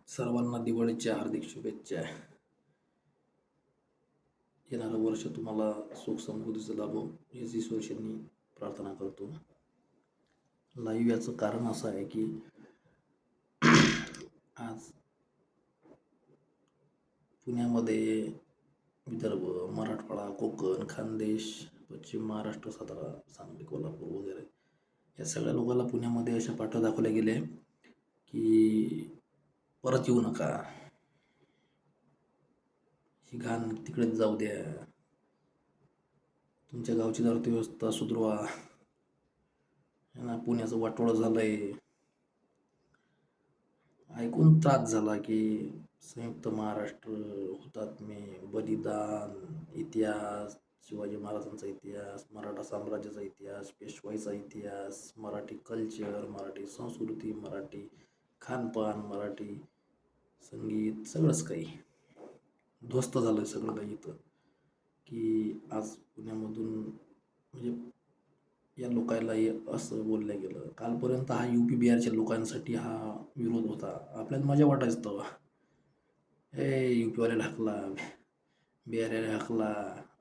सर्वांना दिवाळीच्या हार्दिक शुभेच्छा. येणारं वर्ष तुम्हाला सुख समृद्धीचं लाभो हीच ईश्वरचरणी प्रार्थना करतो. लाईव्ह याचं कारण असं आहे की आज पुण्यामध्ये विदर्भ, मराठवाडा, कोकण, खानदेश, पश्चिम महाराष्ट्र, सातारा, सांगली, कोल्हापूर वगैरे या सगळ्या लोकांना पुण्यामध्ये अशा पाठवा दाखवल्या गेल्या की परत येऊ नका, ही घाण तिकडेच जाऊ द्या, तुमच्या गावची अर्थव्यवस्था सुधरवा, ना पुण्याचं वाटोळं झालंय. ऐकून त्रास झाला की संयुक्त महाराष्ट्र, हुतात्मे, बलिदान, इतिहास, शिवाजी महाराजांचा इतिहास, मराठा साम्राज्याचा इतिहास, पेशवाईचा इतिहास, मराठी कल्चर, मराठी संस्कृती, मराठी खानपान, मराठी संगीत, सगळंच काही ध्वस्त झालं सगळं काही इथं. की आज पुण्यामधून म्हणजे या लोकांना असं बोललं गेलं. कालपर्यंत हा UP बिहारच्या लोकांसाठी हा विरोध होता. आपल्याला मजा वाटायचं तेव्हा, UPवाल्याला हाकला, बिहारीला हाकला,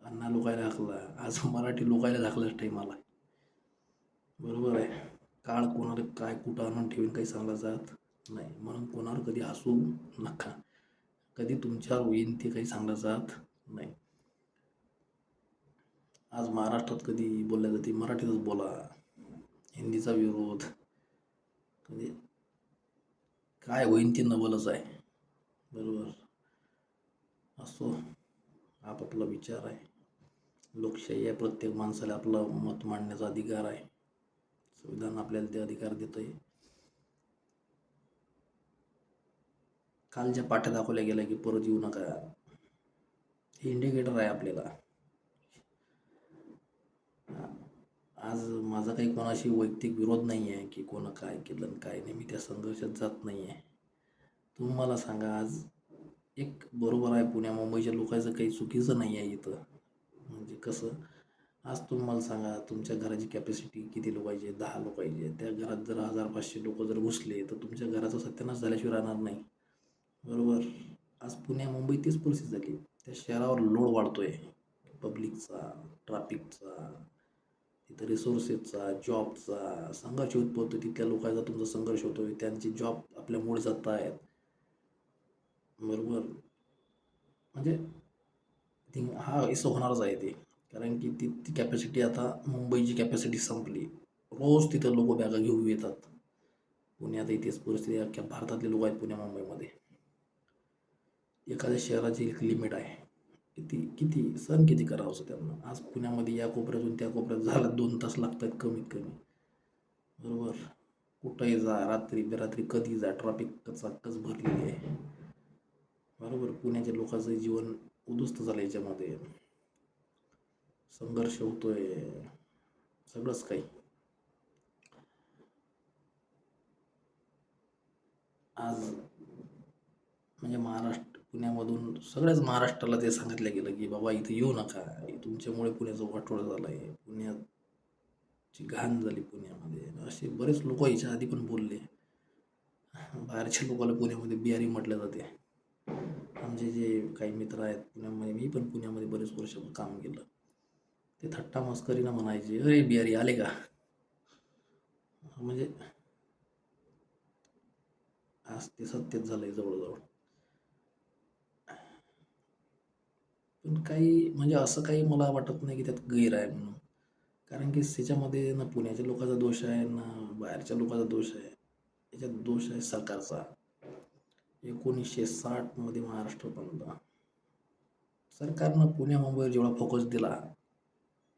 अण्णा लोकायला हाकला. आज मराठी लोकायला हाकलाच टाईम आला. बरोबर आहे. काळ कोणाला काय कुठं आणून ठेवीन काही सांगला जात नाही, म्हणून कोणावर कधी हसू नका. कधी तुमच्यावर होईन ते काही सांगलं जात नाही. आज महाराष्ट्रात कधी बोलल्या जाते मराठीतच बोला, हिंदीचा विरोध कधी काय होईन ते नवलच आहे. बरोबर असो, आपापला विचार आहे. लोकशाही आहे, प्रत्येक माणसाला आपलं मत मांडण्याचा अधिकार आहे. संविधान आपल्याला ते अधिकार देत आहे. काल ज्या पाठ्या दाखवल्या गेल्या की परत येऊ नका, हे इंडिकेटर आहे आपल्याला. आज माझा काही कोणाशी वैयक्तिक विरोध नाही आहे की कोणं काय केलं आणि काय नाही, मी त्या संघर्षात जात नाही आहे. तुम्ही मला सांगा, आज एक बरोबर आहे पुण्या मुंबईच्या लोकांचं काही चुकीचं नाही आहे इथं. म्हणजे कसं, आज तुम्ही मला सांगा तुमच्या घराची कॅपॅसिटी किती लोकांची आहे? 10 लोकांची आहे. त्या घरात जर 1500 लोक जर घुसले तर तुमच्या घराचा सत्यानाश झाल्याशिवाय राहणार नाही. बरोबर. आज पुण्या मुंबई तीच परिस्थिती झाली. त्या शहरावर लोड वाढतोय, पब्लिकचा, ट्रॅफिकचा, तिथं रिसोर्सेसचा, जॉबचा संघर्ष उद्भवतो. तिथल्या लोकांचा तुमचा संघर्ष होतोय, त्यांची जॉब आपल्यामुळे जात आहेत. बरोबर. म्हणजे हा असं होणारच आहे ते, कारण की ती कॅपॅसिटी आता मुंबईची कॅपॅसिटी संपली. रोज तिथं लोक बॅगा घेऊन येतात. पुण्यात तेच परिस्थिती, अख्ख्या भारतातले लोक आहेत पुण्या मुंबईमध्ये. एखाद्या शहराची एक लिमिट आहे, किती सण किती करावं असं त्यांना. आज पुण्यामध्ये या कोपऱ्यातून त्या कोपऱ्यात झाला 2 तास लागतात कमीत कमी. बरोबर. कुठंही जा, रात्री बेरात्री कधी जा, ट्रॅफिक कचाकच भरलेली आहे. बरोबर. पुण्याच्या लोकांचं जीवन उद्ध्वस्त झालं, याच्यामध्ये संघर्ष होतोय, सगळंच काही. आज म्हणजे महाराष्ट्र पुण्यामधून सगळ्याच महाराष्ट्राला ते सांगितलं गेलं की बाबा इथं येऊ नका, तुमच्यामुळे पुण्याचं वाटोळं झालं आहे, पुण्याची घाण झाली पुण्यामध्ये. असे बरेच लोक याच्या आधी पण बोलले. बाहेरच्या लोकांना पुण्यामध्ये बिहारी म्हटलं जाते. आमचे जे काही मित्र आहेत पुण्यामध्ये, मी पण पुण्यामध्ये बरेच वर्ष काम केलं, ते थट्टा मस्करीनं म्हणायचे, अरे बिहारी आले का. म्हणजे आज ते सत्यच झालंय जवळजवळ. पण काही म्हणजे असं काही मला वाटत नाही की त्यात गैर आहे म्हणून, कारण की त्याच्यामध्ये ना पुण्याच्या लोकांचा दोष आहे ना बाहेरच्या लोकांचा दोष आहे. याच्यात दोष आहे सरकारचा. 1960 मध्ये महाराष्ट्र बनला. सरकारनं पुण्या मुंबईवर जेवढा फोकस दिला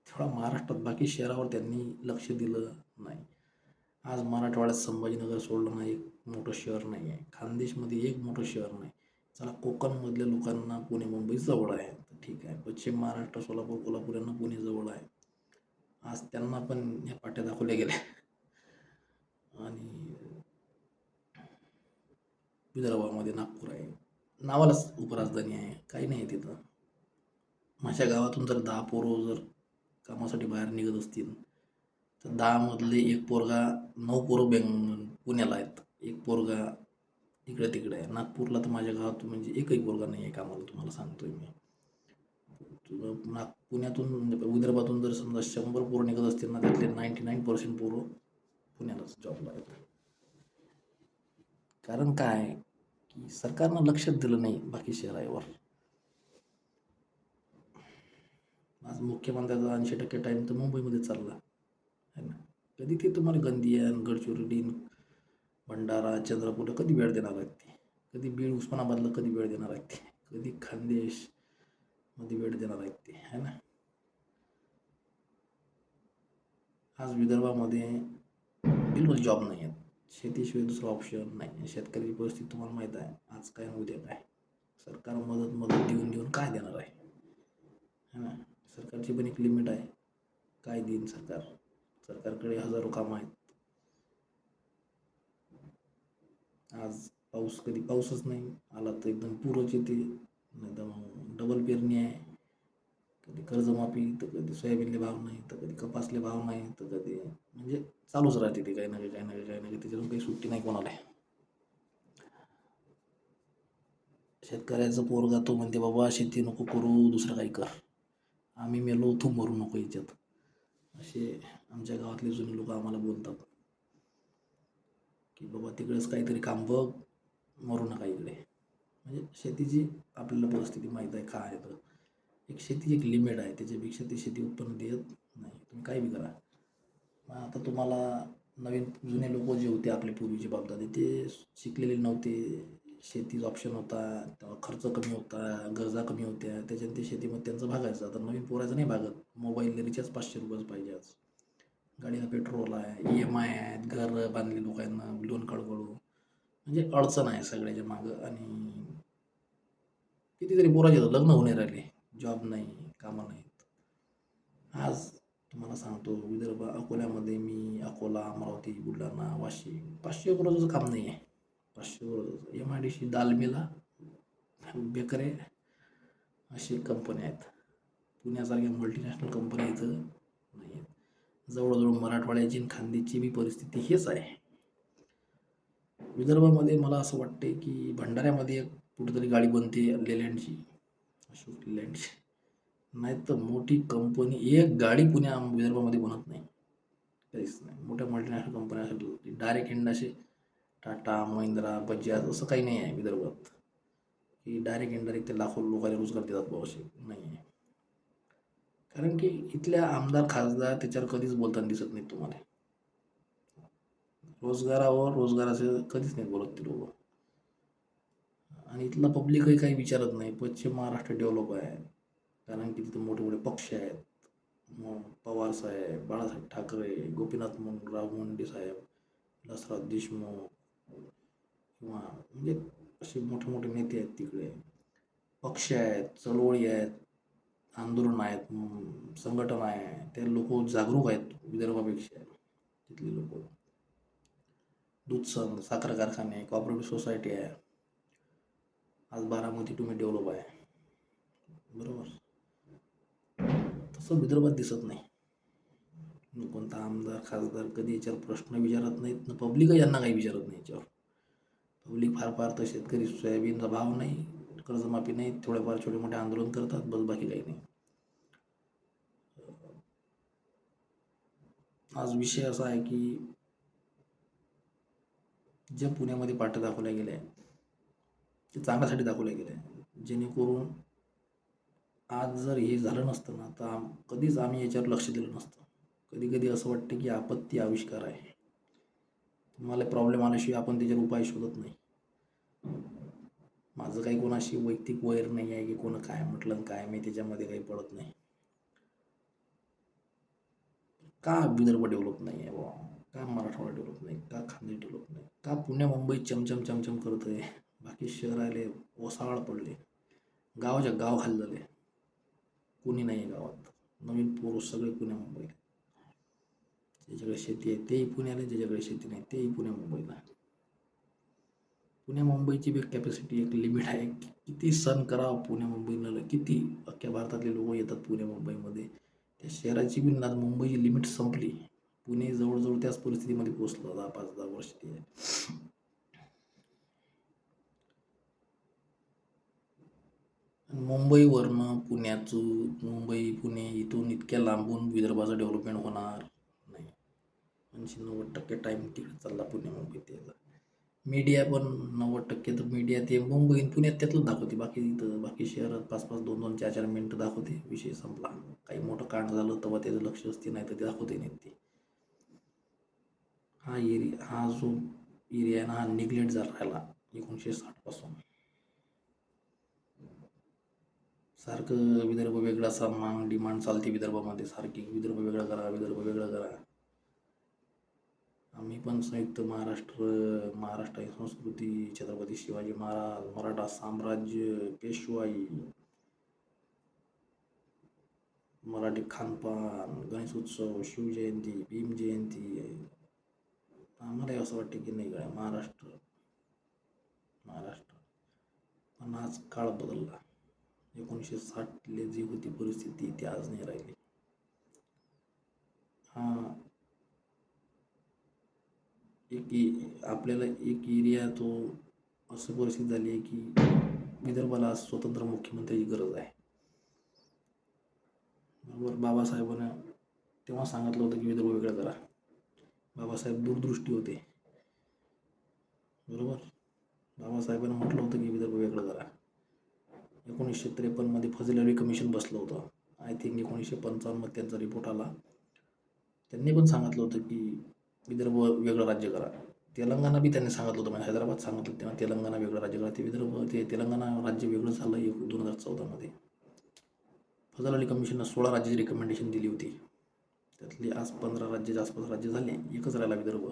तेवढा महाराष्ट्रात बाकी शहरावर त्यांनी लक्ष दिलं नाही. आज मराठवाड्यात संभाजीनगर सोडलं नाही एक मोठं शहर नाही आहे, खानदेशमध्ये एक मोठं शहर नाही. चला कोकणमधल्या लोकांना पुणे मुंबई जवळ आहे तर ठीक आहे, पश्चिम महाराष्ट्र सोलापूर कोल्हापूर यांना पुणे जवळ आहे. आज त्यांना पण ह्या पाट्या दाखवल्या गेल्या. आणि विदर्भामध्ये नागपूर आहे, नावालाच उपराजधानी आहे, काही नाही तिथं. माझ्या गावातून जर 10 पोरं जर कामासाठी बाहेर निघत असतील तर 10 मधले एक पोरगा 9 पोरं पुण्याला आहेत, एक पोरगा इकडे तिकडे आहे. नागपूरला तर माझ्या गावात म्हणजे एकही पोरगा नाही आहे कामाला, तुम्हाला सांगतोय मी. पुण्यातून म्हणजे विदर्भातून जर समजा 100 पोरं निघत असतील ना, त्यातले 99% पोरं पुण्यालाच जॉबला आहेत. कारण काय की सरकारनं लक्षच दिलं नाही बाकी शहरावर. आज मुख्यमंत्र्याचा 80% टाईम तर मुंबईमध्ये चालला आहे ना. कधी ते तुम्हाला गंदियन, गडचिरोली, भंडारा, चंद्रपूरला कधी वेळ देणार आहेत ते? कधी बीड, उस्मानाबादला कधी वेळ देणार आहेत ते? कधी खानदेश मध्ये वेळ देणार आहेत ते, है ना. आज विदर्भामध्ये बिलकुल जॉब नाही आहेत. शेतीशिवाय दुसरा ऑप्शन नाही. शेतकऱ्याची परिस्थिती तुम्हाला माहीत आहे, आज काय उद्या काय. सरकार मदत मदत देऊन देऊन काय देणार आहे, है ना. सरकारची पण एक लिमिट आहे. काय देईन सरकार? सरकारकडे हजारो कामं आहेत. आज कधी पाऊसच नाही आला तर एकदम पूरच येते, नाही तर मग डबल पेरणी आहे. कधी कर्जमाफी, तर कधी सोयाबीनले भाव नाही, तर कधी कपासले भाव नाही, तर कधी म्हणजे चालूच राहते ते काही ना काही काही ना काही काही ना काही. त्याच्यातून काही सुट्टी नाही कोणाला. शेतकऱ्याचं पोरगा तो म्हणते बाबा शेती नको करू, दुसरं काही कर, आम्ही मेलो तू मरू नको याच्यात, असे आमच्या गावातले जुने लोक आम्हाला बोलतात की बाबा तिकडेच काहीतरी काम बघ, मरू नका इकडे. म्हणजे शेतीची आपल्याला परिस्थिती माहीत आहे काय आहे. तर एक शेतीची एक लिमिट आहे, त्याच्यापेक्षा ती शेती उत्पन्न देत नाही. तुम्ही काही बी करा. मग आता तुम्हाला नवीन जुने लोक जे होते आपले पूर्वीचे बापदादे, ते शिकलेले नव्हते. शेतीचा ऑप्शन होता, तेव्हा खर्च कमी होता, गरजा कमी होत्या, त्याच्याने ते शेतीमध्ये त्यांचं भागायचं. आता नवीन पोराचं नाही भागत. मोबाईल रिचार्ज 500 रुपयाच पाहिजे आज, गाडीला पेट्रोल आहे, EMI आहेत, घर बांधले लोकांना लोन काढू म्हणजे अडचण आहे सगळ्याच्या मागं. आणि कितीतरी पोराचे लग्न होणे राहिले, जॉब नाही, कामं नाहीत. आज तुम्हाला सांगतो विदर्भ अकोल्यामध्ये, मी अकोला, अमरावती, बुलढाणा, वाशिम, 500 करोडचं काम नाही आहे. 500 करोड MIDC, दालमिला, बेकरे, अशी कंपन्या आहेत. पुण्यासारख्या मल्टीनॅशनल कंपन्या इथं नाही आहेत. जवळजवळ मराठवाड्याची आणि खानदेशची बी परिस्थिती हेच आहे. विदर्भामध्ये मला असं वाटते की भंडाऱ्यामध्ये एक कुठेतरी गाडी बनते लेलँडची, अशोक लेलँडची. नाही तर मोठी कंपनी एक गाडी विदर्भामध्ये बनत नाही, काहीच नाही. मोठ्या मल्टीनॅशनल कंपन्या असेल डायरेक्ट इंड, असे टाटा, महिंद्रा, बजाज, असं काही नाही आहे विदर्भात की डायरेक्ट इनडायरेक्ट ते लाखो लोकांना रोजगार देतात भाऊ, असे नाही आहे. कारण की इथल्या आमदार खासदार त्याच्यावर कधीच बोलताना दिसत नाहीत तुम्हाला. रोजगाराचे कधीच नाही बोलत ते लोक. आणि इथलं पब्लिकही काही विचारत नाही. पश्चिम महाराष्ट्र डेव्हलप आहे, कारण की तिथं मोठे मोठे पक्ष आहेत. मग पवार साहेब, बाळासाहेब ठाकरे, गोपीनाथ राव मुंडे साहेब, दसराज देशमुख, किंवा म्हणजे असे मोठे मोठे नेते आहेत तिकडे. पक्ष आहेत, चळवळी आहेत, आंदोलन आहेत, संघटना आहे. ते लोक जागरूक आहेत विदर्भापेक्षा तिथले लोक. दूध संघ, साखर कारखाने, कॉपरेटिव्ह सोसायटी आहे. आज बारामती तुम्ही डेव्हलप आहे, बरोबर. तसं विदर्भात दिसत नाही. कोणता आमदार खासदार कधी याच्यावर प्रश्न विचारत नाहीत, पब्लिकही यांना काही विचारत नाही याच्यावर. पब्लिक फार तर शेतकरी सोयाबीनचा भाव नाही, कर्जमाफी नाही, थोडेफार छोटे मोठे आंदोलन करतात, बस, बाकी काही नाही. आज विषय असा आहे की ज्या पुण्यामध्ये पाठ दाखवल्या गेल्या ते चांगल्यासाठी दाखवल्या गेल्या, जेणेकरून आज जर हे झालं नसतं ना, तर कधीच आम्ही याच्यावर लक्ष दिलं नसतं. कधी कधी असं वाटतं की आपत्ती आविष्कार आहे, तुम्हाला प्रॉब्लेम आल्याशिवाय आपण त्याच्यावर उपाय शोधत नाही. माझं काही कोणाशी वैयक्तिक वैर नाही आहे की कोण काय म्हटलं काय, मी त्याच्यामध्ये काही पडत नाही. का विदर्भ डेव्हलप नाही आहे बाबा, का मराठवाडा डेव्हलप नाही, का खानदेश डेव्हलप नाही, का पुणे मुंबई चमचम चमचम करत आहे, बाकी शहर आले ओसाळ पडले, गावाच्या गाव खाली झाले, कोणी नाही आहे गावात. नवीन पुरुष सगळे पुण्या मुंबईला. ज्याच्याकडे शेती आहे तेही पुण्याला, ज्याच्याकडे शेती नाही तेही पुण्या मुंबईला. पुण्या मुंबईची बी कॅपॅसिटी एक लिमिट आहे. किती सण करावं पुण्या मुंबईला, किती अख्ख्या भारतातले लोक येतात पुण्या मुंबईमध्ये. त्या शहराची बी मुंबईची लिमिट संपली. पुणे जवळजवळ त्याच परिस्थितीमध्ये पोचलं 10-5-10 वर्ष. ते मुंबईवरनं मुंबई पुणे इथून इतक्या लांबून विदर्भाचं डेव्हलपमेंट होणार नाही. 80-90% टाईम तिकडे चालला पुणे मुंबईत यायला. मीडिया पण 90% तर मीडिया ते मुंबई पुण्यात त्यातलं दाखवते. बाकी शहरात 5-5, 2-2, 4-4 मिनिटं दाखवते, विषय संपला. काही मोठं कांड झालं तेव्हा त्याचं लक्ष असते, नाही तर ते दाखवते नाही ते. हा जो एरिया आहे ना, हा निग्लेक्ट झाला राहिला 1960 पासून. सारखं विदर्भ वेगळा डिमांड चालते विदर्भामध्ये, सारखी विदर्भ वेगळा करा, विदर्भ वेगळा करा. आम्ही पण संयुक्त महाराष्ट्र ही संस्कृती, छत्रपती शिवाजी महाराज, मराठा साम्राज्य, पेशवाई, मराठी खानपान, गणेश उत्सव, शिवजयंती, भीम जयंती. आम्हाला असं वाटतं की नाही काय महाराष्ट्र. पण आज काळ बदलला. 1960ले जी होती परिस्थिती ती आज नाही राहिली. आपल्याला एक एरिया तो असं परिस्थिती झाली आहे की विदर्भाला स्वतंत्र मुख्यमंत्र्याची गरज आहे. बरोबर. बाबासाहेबांना तेव्हा सांगितलं होतं की विदर्भ वेगळं करा. बाबासाहेब दूरदृष्टी होते. बरोबर. बाबासाहेबांना म्हटलं होतं की विदर्भ वेगळं करा. 1953मध्ये फजल अली कमिशन बसलं होतं. आय थिंक 1955मध्ये त्यांचा रिपोर्ट आला. त्यांनी पण सांगितलं होतं की विदर्भ वेगळं राज्य करा. तेलंगणा बी त्यांनी सांगितलं होतं, म्हणजे हैदराबाद सांगितलं तेव्हा तेलंगणा वेगळं राज्य करा. तेलंगणा राज्य वेगळं झालं 2014मध्ये. फजल अली कमिशननं 16 राज्याची रिकमेंडेशन दिली होती. त्यातली आज 15 राज्याच्या आसपास राज्य झाले, एकच राहिला विदर्भ.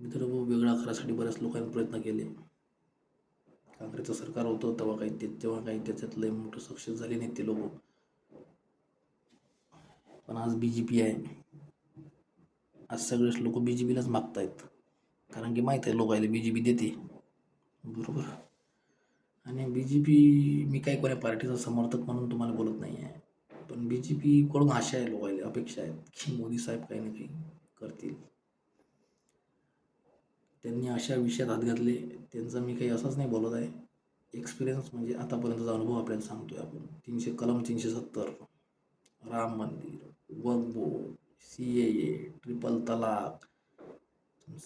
विदर्भ वेगळा करायसाठी बऱ्याच लोकांनी प्रयत्न केले. काँग्रेसचं सरकार होतं तेव्हा काही त्याच्यात लय मोठं सक्सेस झाले नाहीत ते लोक. पण आज BJP आहे. आज सगळेच लोक BJPलाच मागतायत, कारण की माहीत आहे लोकायला BJP देते. बरोबर. आणि BJP, मी काही कोण्या पार्टीचा समर्थक म्हणून तुम्हाला बोलत नाही आहे, पण BJP कडून आशा आहे, लोकायला अपेक्षा आहेत की मोदी साहेब काही ना काही करतील. त्यांनी अशा विषयात हात घातले, त्यांचा मी काही असंच नाही बोलत आहे. एक्सपिरियन्स म्हणजे आतापर्यंतचा अनुभव आपल्याला सांगतोय आपण. कलम 370, राम मंदिर, वक्फ बोर्ड, CAA, ट्रिपल तलाक,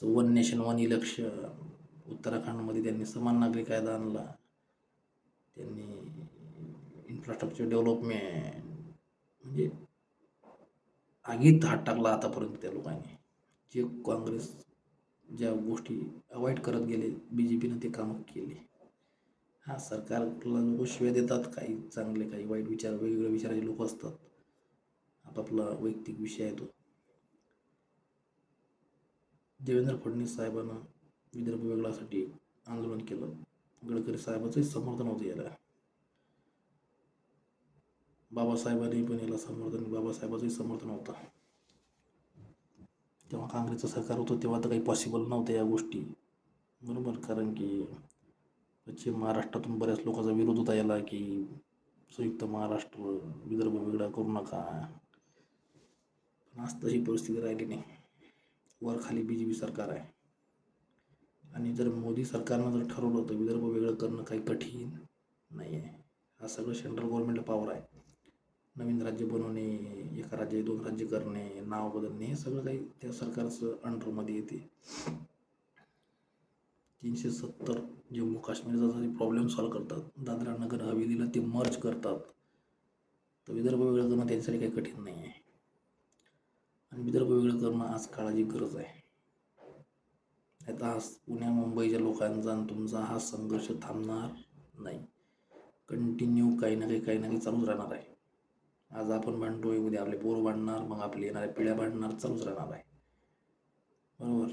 वन नेशन वन इलेक्शन, उत्तराखंडमध्ये त्यांनी समान नागरिक कायदा आणला, त्यांनी इन्फ्रास्ट्रक्चर डेव्हलपमेंट, म्हणजे आगीत हात टाकला आतापर्यंत त्या लोकांनी. जे काँग्रेस ज्या गोष्टी अवॉइड करत गेले, BJPनं ते कामं केले. सरकारला लोक शिव्या देतात, काही चांगले काही वाईट विचार, वेगवेगळ्या विचाराचे लोक असतात. आपापला वैयक्तिक विषय आहे तो. देवेंद्र फडणवीस साहेबांना विदर्भ वेगळासाठी आंदोलन केलं. गडकरी साहेबांचंही समर्थन होतं याला. बाबासाहेबांनी पण याला बाबासाहेबांचंही समर्थन होतं. तेव्हा काँग्रेसचं सरकार होतं तेव्हा तर काही पॉसिबल नव्हतं या गोष्टी. बरोबर. कारण की पश्चिम महाराष्ट्रातून बऱ्याच लोकांचा विरोध होता याला की संयुक्त महाराष्ट्र, विदर्भ वेगळा करू नका. पण आज तशी परिस्थिती राहिली नाही. वर खाली BJP सरकार आहे. आणि जर मोदी सरकारनं जर ठरवलं तर विदर्भ वेगळं करणं काही कठीण नाही आहे. हा सगळं सेंट्रल गव्हर्नमेंटला पॉवर आहे. नवीन राज्य बनवणे, एका राज्याचे 2 राज्य करणे, नाव बदलणे, हे सगळं काही त्या सरकारचं अंडरमध्ये येते. 370 जम्मू काश्मीरचा जरी प्रॉब्लेम सॉल्व्ह करतात, दादरा नगर हवेलीला ते मर्ज करतात, तर विदर्भ वेगळं करणं त्यांच्यासाठी काही कठीण नाही आहे. आणि विदर्भ वेगळं करणं आज काळाची गरज आहे. आता आज पुण्या मुंबईच्या लोकांचा आणि तुमचा हा संघर्ष थांबणार नाही. कंटिन्यू काही ना काही चालूच राहणार आहे. आज आपण भांडतोय, उद्या आपले पोरं भांडणार, मग आपले येणाऱ्या पिढ्या भांडणार, चालूच राहणार आहे. बरोबर.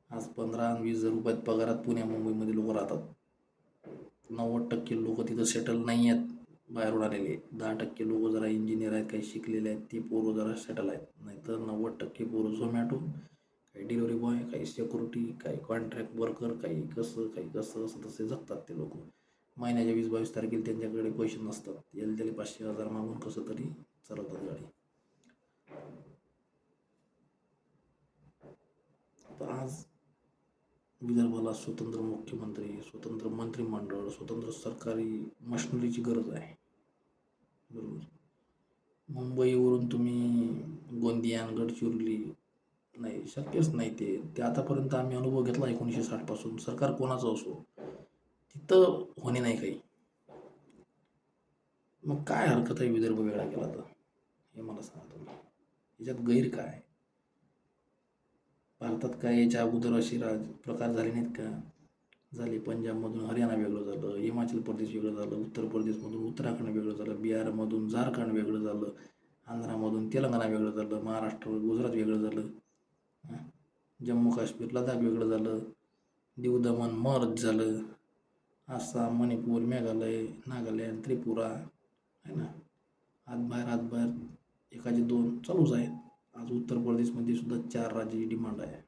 आज 15 आणि 20 हजार रुपयात पगारात पुण्या मुंबईमध्ये लोक राहतात. 90% लोक तिथं सेटल नाही आहेत, बाहेरून आलेले. 10% लोक जरा इंजिनियर आहेत, काही शिकलेले आहेत, ते पोरं जरा सेटल आहेत. नाहीतर 90% पोरं झोमॅटो, काही डिलिव्हरी बॉय, काही सिक्युरिटी, काही कॉन्ट्रॅक्ट वर्कर, काही कसं असं तसे जगतात ते लोक. महिन्याच्या 20-22 तारखेला त्यांच्याकडे पैसे नसतात, त्याला 500-1000 मागून कसं तरी चालवतात गाडी. तर आज विदर्भाला स्वतंत्र मुख्यमंत्री, स्वतंत्र मंत्रिमंडळ, स्वतंत्र सरकारी मशिनरीची गरज आहे. बरोबर. मुंबईवरून तुम्ही गोंदिया आणि गडचिरोली, नाही शक्यच नाही ते आतापर्यंत आम्ही अनुभव घेतला 1960 पासून. सरकार कोणाचं असो, तिथं होणे नाही काही. मग काय हरकत आहे विदर्भ वेगळा केला तर? हे मला सांगा तुम्ही. याच्यात गैर काय? भारतात काय याच्या अगोदर असे प्रकार झाले नाहीत का? झाले. पंजाबमधून हरियाणा वेगळं झालं, हिमाचल प्रदेश वेगळं झालं, उत्तर प्रदेशमधून उत्तराखंड वेगळं झालं, बिहारमधून झारखंड वेगळं झालं, आंध्रामधून तेलंगणा वेगळं झालं, महाराष्ट्र गुजरात वेगळं झालं, जम्मू काश्मीर लडाख वेगळं झालं, दीव दमण मर्ज झालं, आसाम मणिपूर मेघालय नागालँड त्रिपुरा आहे ना, हातबाहेर एकाचे दोन चालूच आहेत. आज उत्तर प्रदेशमध्ये सुद्धा 4 राज्याची डिमांड आहे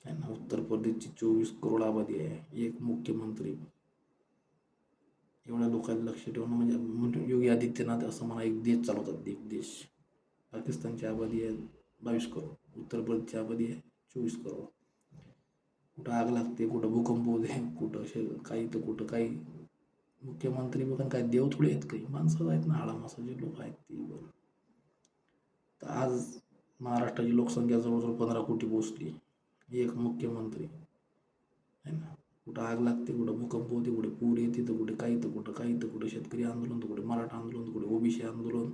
ना. उत्तर प्रदेशची 24 करोड आबादी आहे, एक मुख्यमंत्री. एवढ्या लोकांना लक्ष ठेवणं म्हणजे योगी आदित्यनाथ असं मला एक देश चालवतात. एक देश. पाकिस्तानची आबादी आहे 22 करोड, उत्तर प्रदेशची आबादी आहे 24 करोड. कुठं आग लागते, कुठं भूकंप होते, कुठं काही तर कुठं काही. मुख्यमंत्री बघा काय देव थोडे आहेत, काही माणसं आहेत ना, हाडामासाचे लोक आहेत ती. तर आज महाराष्ट्राची लोकसंख्या जवळजवळ 15 कोटी पोचली. एक मुख्यमंत्री आहे ना. कुठं आग लागते, कुठं भूकंप होते, कुठे पूर येते, तर कुठे काही तर कुठं काही, तर कुठे शेतकरी आंदोलन, तर कुठे मराठा आंदोलन, तर कुठे ओबीसी आंदोलन,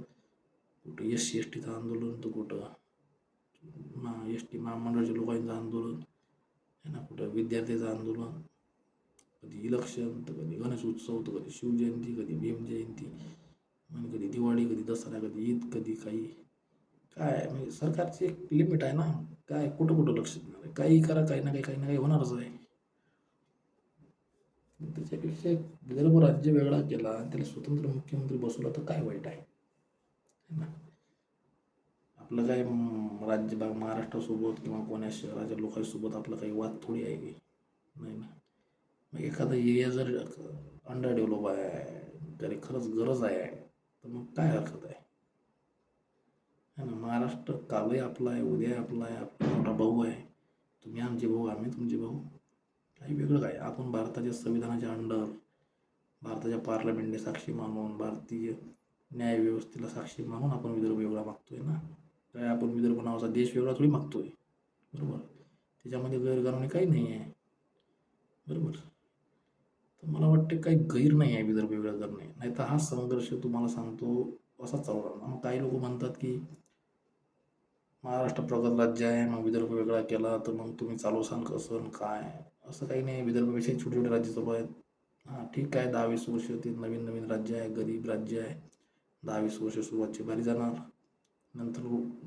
कुठं SC STचं आंदोलन, तर कुठं ST महामंडळाच्या लोकांचं आंदोलन आहे ना, कुठं विद्यार्थ्याचं आंदोलन, कधी इलेक्शन, तर कधी गणेश उत्सव, तर कधी शिवजयंती, कधी भीम जयंती, म्हणजे कधी दिवाळी, कधी दसरा, कधी ईद, कधी काही. काय म्हणजे सरकारची एक लिमिट आहे ना. काय कुठं कुठं लक्ष देणार आहे? काही करा, काही ना काही होणारच आहे. त्याच्यापेक्षा विदर्भ राज्य वेगळा केला, त्याला स्वतंत्र मुख्यमंत्री बसवला तर काय वाईट आहे ना. आपलं काय राज्य महाराष्ट्रासोबत किंवा कोण्या शहराच्या लोकांसोबत आपला काही वाद थोडी आहे की नाही ना. मग एखादा एरिया जर अंडर डेव्हलप आहे, तरी खरंच गरज आहे, तर मग काय हरकत आहे ना. महाराष्ट्र कालही आपला आहे, उद्या आपला आहे, आपला मोठा भाऊ आहे. तुम्ही आमचे भाऊ, आम्ही तुमचे भाऊ. काही वेगळं काय. आपण भारताच्या संविधानाच्या अंडर, भारताच्या पार्लमेंटने साक्षी मानून, भारतीय न्यायव्यवस्थेला साक्षी मानून आपण विदर्भ वेगळा मागतोय ना. काय आपण विदर्भ नावाचा देश वेगळा थोडी मागतोय. बरोबर. त्याच्यामध्ये गैरकानुनी काही नाही आहे. बरोबर. तर मला वाटते काही गैर नाही आहे विदर्भ वेगळा करणे. नाही तर हा संघर्ष तुम्हाला सांगतो असाच चालू राहणार. मग काही लोक म्हणतात की महाराष्ट्र प्रगत राज्य आहे, मग विदर्भ वेगळा केला तर मग तुम्ही चालवसान कसं काय. असं काही नाही. विदर्भापेक्षा छोटे छोटे राज्य चालू आहेत. हां ठीक आहे, 10-20 वर्ष ते नवीन राज्य आहे, गरीब राज्य आहे. 10-20 वर्ष सुरुवातची भारी जाणार, नंतर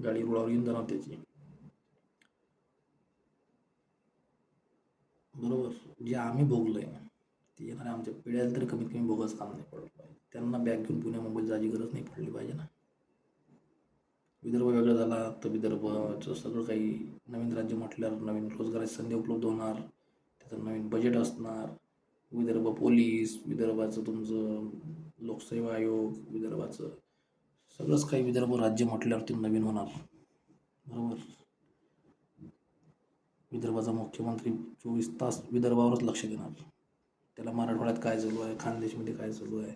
गाडी रुळावर येऊन जाणार त्याची. बरोबर. जे आम्ही भोगलोय ते येणाऱ्या आमच्या पिढ्याला तरी कमीत कमी भोगाच काम नाही पडलं पाहिजे. त्यांना बॅग घेऊन पुण्या मुंबईत जायची गरज नाही पडली पाहिजे ना. विदर्भ वेगळा झाला तर विदर्भाचं सगळं काही नवीन राज्य म्हटल्यावर नवीन रोजगाराची संधी उपलब्ध होणार, त्याचं नवीन बजेट असणार. विदर्भ पोलीस, विदर्भाचं तुमचं लोकसेवा आयोग, विदर्भाचं सगळंच काही विदर्भ राज्य म्हटल्यावर ते नवीन होणार. बरोबर. विदर्भाचा मुख्यमंत्री 24 तास विदर्भावरच लक्ष देणार. त्याला मराठवाड्यात काय चालू आहे, खानदेशमध्ये काय चालू आहे,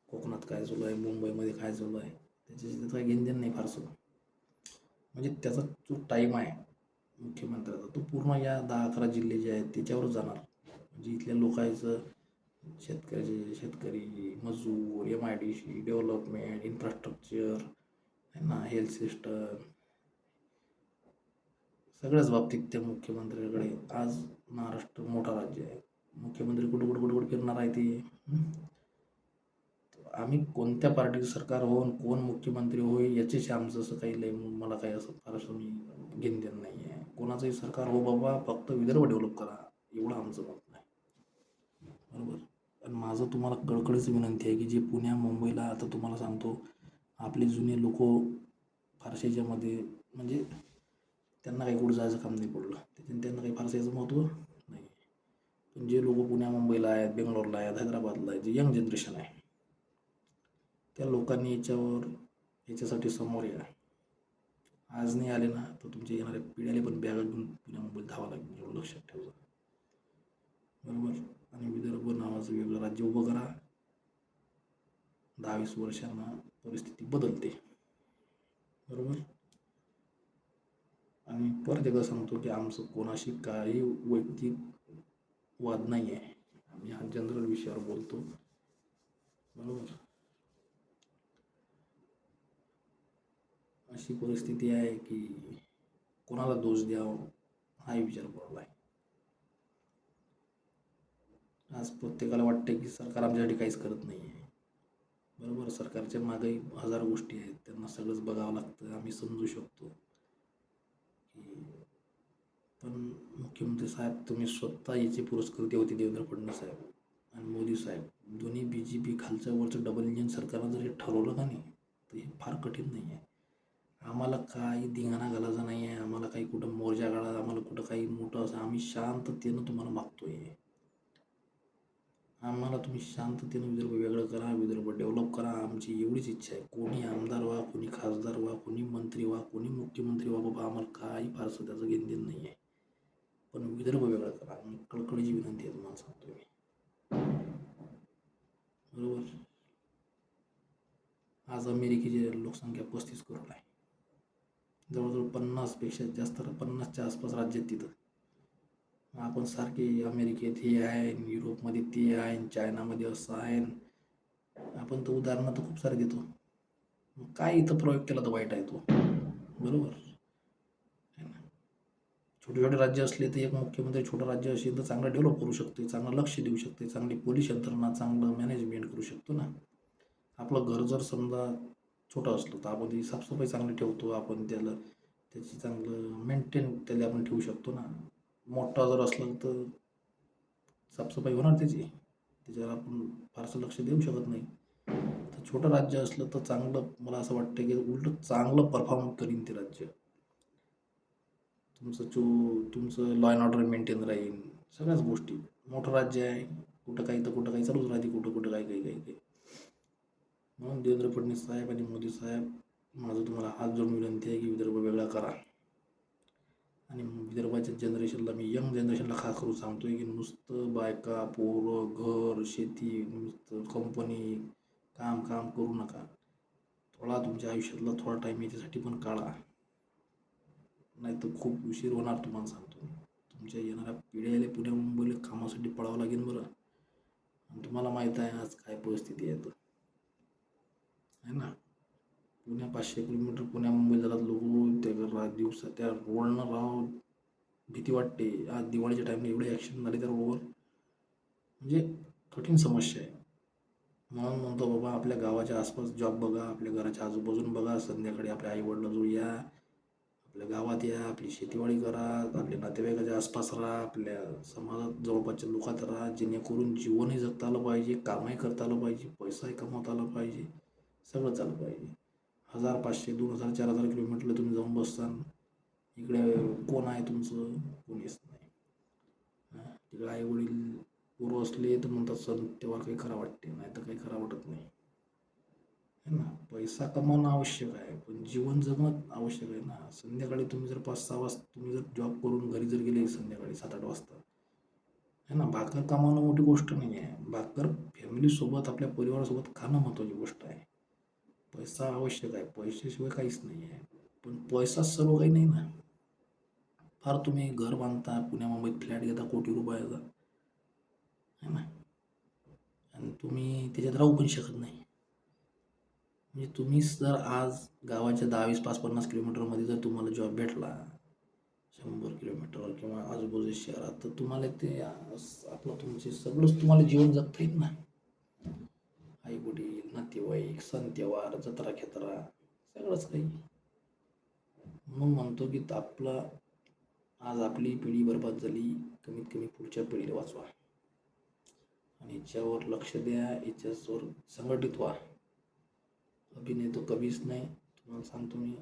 कोकणात काय चालू आहे, मुंबईमध्ये काय चालू आहे, त्याचं काही घेणदेण नाही फारसं. म्हणजे त्याचा जो टाईम आहे मुख्यमंत्र्याचा, तो पूर्ण या 10-11 जिल्हे जे आहेत त्याच्यावरच जाणार. म्हणजे इथल्या लोकांचं, शेतकरी, मजूर, MIDC, डेव्हलपमेंट, इन्फ्रास्ट्रक्चर आहे ना, हेल्थ सिस्टम, सगळ्याच बाबतीत त्या मुख्यमंत्र्याकडे. आज महाराष्ट्र मोठा राज्य आहे, मुख्यमंत्री कुठं फिरणार आहे ते. आम्ही कोणत्या पार्टीचं सरकार होऊन कोण मुख्यमंत्री होईल याच्याशी आमचं असं काही लय मला काही असं फारसं मी घेणदेण नाही आहे. कोणाचंही सरकार हो बाबा, फक्त विदर्भ डेव्हलप करा, एवढं आमचं मत नाही. बरोबर. आणि माझं तुम्हाला कळकळीचं विनंती आहे की जे पुण्या मुंबईला, आता तुम्हाला सांगतो, आपले जुने लोक फारशाच्यामध्ये म्हणजे त्यांना काही कुठं जायचं काम नाही पडलं, त्याच्याने त्यांना काही फारसं याचं महत्त्व नाही. पण जे लोक पुण्या मुंबईला आहेत, बेंगलोरला आहेत, हैदराबादला आहेत, जे यंग जनरेशन आहे, त्या लोकांनी याच्यासाठी समोर या. आज नाही आले ना तर तुमच्या येणाऱ्या पिढ्याला पण बॅगा घेऊन पुण्या मुंबईत धावा लागेल, एवढं लक्षात ठेवा. बरोबर. आणि विदर्भ नावाचं वेगळं राज्य उभं करा. 10-20 वर्षांना परिस्थिती बदलते. बरोबर. आणि परत एकदा सांगतो की आमचं कोणाशी काही वैयक्तिक वाद नाही आहे. आम्ही हा जनरल विषयावर बोलतो. बरोबर. अशी परिस्थिती आहे की कोणाला दोष द्यावा हाही विचार पडला आहे. आज प्रत्येकाला वाटते की सरकार आमच्यासाठी काहीच करत नाही आहे. बरोबर. सरकारच्या मागेही हजार गोष्टी आहेत, त्यांना सगळंच बघावं लागतं. आम्ही समजू शकतो की पण मुख्यमंत्री साहेब तुम्ही स्वतः याचे पुरस्कृते होते देवेंद्र फडणवीस साहेब आणि मोदी साहेब दोन्ही BJP खालचं वरचं डबल इंजिन सरकारनं जर हे ठरवलं का नाही तर हे फार कठीण नाही आहे. आम्हाला काही धिंगाणा घालायचा नाही आहे, आम्हाला काही कुठं मोर्चा काढायचा, आम्हाला कुठं काही मोठं असं आम्ही शांततेनं तुम्हाला मागतोय. आम्हाला तुम्ही शांततेनं विदर्भ वेगळं करा, विदर्भ डेव्हलप करा, आमची एवढीच इच्छा आहे. कोणी आमदार व्हा, कोणी खासदार व्हा, कोणी मंत्री व्हा, कोणी मुख्यमंत्री व्हा, बाबा आम्हाला काही फारसं त्याचं घेणं नाही आहे. पण विदर्भ वेगळा करा. कळकळीची विनंती आहे तुम्हाला सांगतो मी. बरोबर. आज अमेरिकेची लोकसंख्या 35 करोड आहे. जवळजवळ 50पेक्षा जास्त 50च्या आसपास राज्य आहेत तिथं. आपण सारखे अमेरिकेत हे आहे, युरोपमध्ये ते आहे, चायनामध्ये असं आहे. आपण तर उदाहरणं तर खूप सारे देतो. काय इथं प्रयोग केला तर वाईट आहे तो. बरोबर. छोटे छोटे राज्य असले तर एक मुख्यमंत्री छोटं राज्य असेल तर चांगलं डेव्हलप करू शकते, चांगलं लक्ष देऊ शकते, चांगली पोलीस यंत्रणा, चांगलं मॅनेजमेंट करू शकतो ना. आपलं घर जर समजा छोटं असलं तर आपण ती साफसफाई चांगली ठेवतो, आपण त्याची चांगलं मेंटेन त्याला आपण ठेवू शकतो ना. मोठा जर असलं तर साफसफाई होणार त्याच्यावर आपण फारसं लक्ष देऊ शकत नाही. तर छोटं राज्य असलं तर चांगलं मला असं वाटतं की उलट चांगलं परफॉर्म करीन ते राज्य. तुमचं लॉ अँड ऑर्डर मेंटेन राहील, सगळ्याच गोष्टी. मोठं राज्य आहे, कुठं काही तर कुठं काही चालूच राहते, कुठं कुठं काही काही काही काही. म्हणून देवेंद्र फडणवीस साहेब आणि मोदी साहेब माझं तुम्हाला हात जोडून विनंती आहे की विदर्भ वेगळा करा. आणि विदर्भाच्या जनरेशनला मी यंग जनरेशनला खास करून सांगतोय की नुसतं बायका, पोरं, घर, शेती, नुसतं कंपनी, काम काम करू नका. थोडा तुमच्या आयुष्यातला थोडा टाईम याच्यासाठी पण काढा, नाही तर खूप उशीर होणार तुम्हाला सांगतो. तुमच्या येणाऱ्या पिढ्याला पुण्या मुंबईला कामासाठी पळावं लागेल बरं. आणि तुम्हाला माहीत आहे आज काय परिस्थिती आहे तर आहे ना. पुण्या 500 किलोमीटर पुण्या मुंबई जातात लोक, त्या दिवसा त्या रोडनं राव भीती वाटते. आज दिवाळीच्या टाईमला एवढे ॲक्सिडेंट झाले त्या रोडवर, म्हणजे कठीण समस्या आहे. म्हणून म्हणतो बाबा आपल्या गावाच्या आसपास जॉब बघा, आपल्या घराच्या आजूबाजून बघा, संध्याकाळी आपल्या आईवडिलांजवळ या, आपल्या गावात या, आपली शेतीवाडी करा, आपल्या नातेवाईकाच्या आसपास राहा, आपल्या समाजात जवळपासच्या लोकात राहा, जेणेकरून जीवनही जगता आलं पाहिजे, कामही करता आलं पाहिजे, पैसाही कमवता आला पाहिजे, सगळं झालं पाहिजे. 1000, 500, 2000, 4000 किलोमीटरला तुम्ही जाऊन बसतान, इकडे कोण आहे तुमचं? कोणीच नाही. तिकडे आई वडील पोरं असले तर म्हणतात सण तेव्हा काही खरं वाटते, नाही तर काही खरं वाटत नाही. है ना. पैसा कमावणं आवश्यक आहे, पण जीवन जगणं आवश्यक आहे ना. संध्याकाळी तुम्ही जर 5-6 वाजता तुम्ही जर जॉब करून घरी जर गेले संध्याकाळी 7-8 वाजता, है ना, भाकर कमावणं मोठी गोष्ट नाही आहे. भाकर फॅमिलीसोबत आपल्या परिवारासोबत खाणं महत्त्वाची गोष्ट आहे. पैसा आवश्यक आहे, पैशाशिवाय काहीच नाही आहे. पण पैसा सर्व काही नाही ना. फार तुम्ही घर बांधता, पुण्या मुंबईत फ्लॅट घेता कोटी रुपयाचा, है ना, आणि तुम्ही त्याच्यात राहू पण शकत नाही. म्हणजे तुम्हीच जर आज गावाच्या 10-20, 5-50 किलोमीटरमध्ये जर तुम्हाला जॉब भेटला, 100 किलोमीटर किंवा आजूबाजूच्या शहरात, तर तुम्हाला ते आपलं तुमचे सगळंच तुम्हाला जीवन जगता येईल ना. आई वडील, नातेवाईक, सण त्योहार, जत्रा खेत्रा, सगळंच काही. म्हणून म्हणतो की आपला आज आपली पिढी बरबाद झाली, कमीत कमी पुढच्या पिढीला वाचवा आणि याच्यावर लक्ष द्या, याच्यावर संघटित व्हा. अभिनय तो कधीच नाही. तुम्हाला सांगतो मी,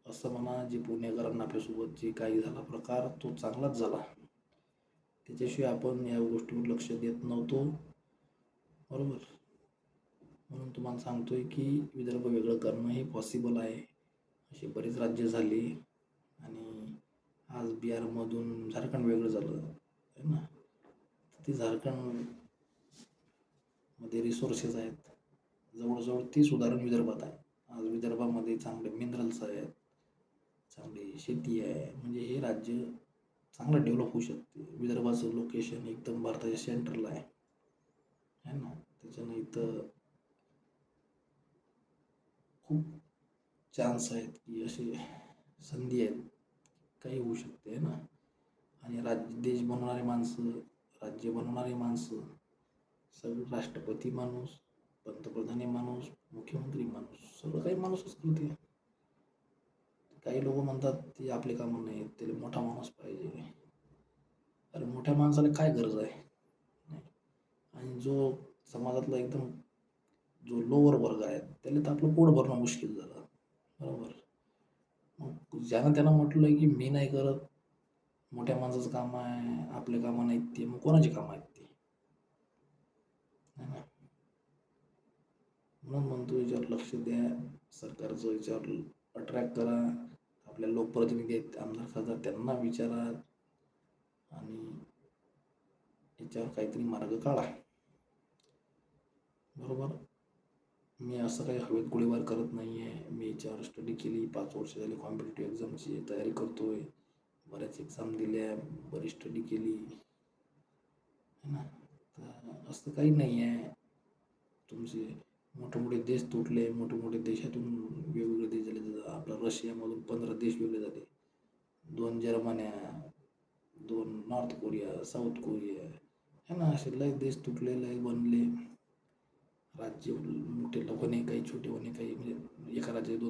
असं म्हणा जे पुणेकरांना आपल्यासोबत जे काही झाला प्रकार तो चांगलाच झाला, त्याच्याशिवाय आपण या गोष्टीवर लक्ष देत नव्हतो. बरोबर. म्हणून तुम्हाला सांगतोय की विदर्भ वेगळं करणं हे पॉसिबल आहे. असे बरेच राज्य झाले आणि आज बिहारमधून झारखंड वेगळं झालं, आहे ना. ती झारखंडमध्ये रिसोर्सेस आहेत, जवळजवळ 30 उदाहरण विदर्भात आहे. आज विदर्भामध्ये चांगले मिनरल्स आहेत, चांगली शेती आहे, म्हणजे हे राज्य चांगलं डेव्हलप होऊ शकते. विदर्भाचं लोकेशन एकदम भारताच्या सेंटरला आहे ना. त्याच्यानं इथं खूप चान्स आहेत की असे संधी आहेत, काही होऊ शकते आहे ना. आणि देश बनवणारे माणसं, राज्य बनवणारे माणसं, सगळं राष्ट्रपती माणूस, पंतप्रधानी माणूस, मुख्यमंत्री माणूस, सगळं काही माणूसच करते. काही लोक म्हणतात ते आपले कामं नाहीत, त्याला मोठा माणूस पाहिजे. अरे मोठ्या माणसाला काय गरज आहे? आणि जो समाजातला एकदम जो लोअर वर्ग आहे त्याला तर आपलं पोट भरणं मुश्किल झालं, बरोबर. मग ज्यानं त्यानं म्हटलं की मी नाही करत, मोठ्या माणसाचं काम आहे, आपले कामं नाहीत ते, मग कोणाची कामं आहेत ते, है ना. म्हणून म्हणतो याच्यावर लक्ष द्या, सरकारचं याच्यावर अट्रॅक्ट करा, आपल्या लोकप्रतिनिधी आहेत, आमदार खासदार, त्यांना विचारा आणि याच्यावर काहीतरी मार्ग काढा, बरोबर. मी असं काही हवेत गोळीबार करत नाही आहे. मी याच्यावर स्टडी केली, 5 वर्ष झाली कॉम्पिटेटिव्ह एक्झामची तयारी करतोय, बऱ्याच एक्झाम दिल्या, बरी स्टडी केली, है ना. तर असं काही नाही आहे. तुमचे मोठे मोठे देश तुटले, मोठे मोठे देशातून वेगवेगळे देश झाले. आपला रशियामधून 15 देश वेगळे झाले, 2 जर्मन्या, 2 नॉर्थ कोरिया, साऊथ कोरिया, है ना. असे लय देश तुटले, लय बनले. राज्य मोठे होणे काही, छोटे होणे काही, म्हणजे एका राज्यात 2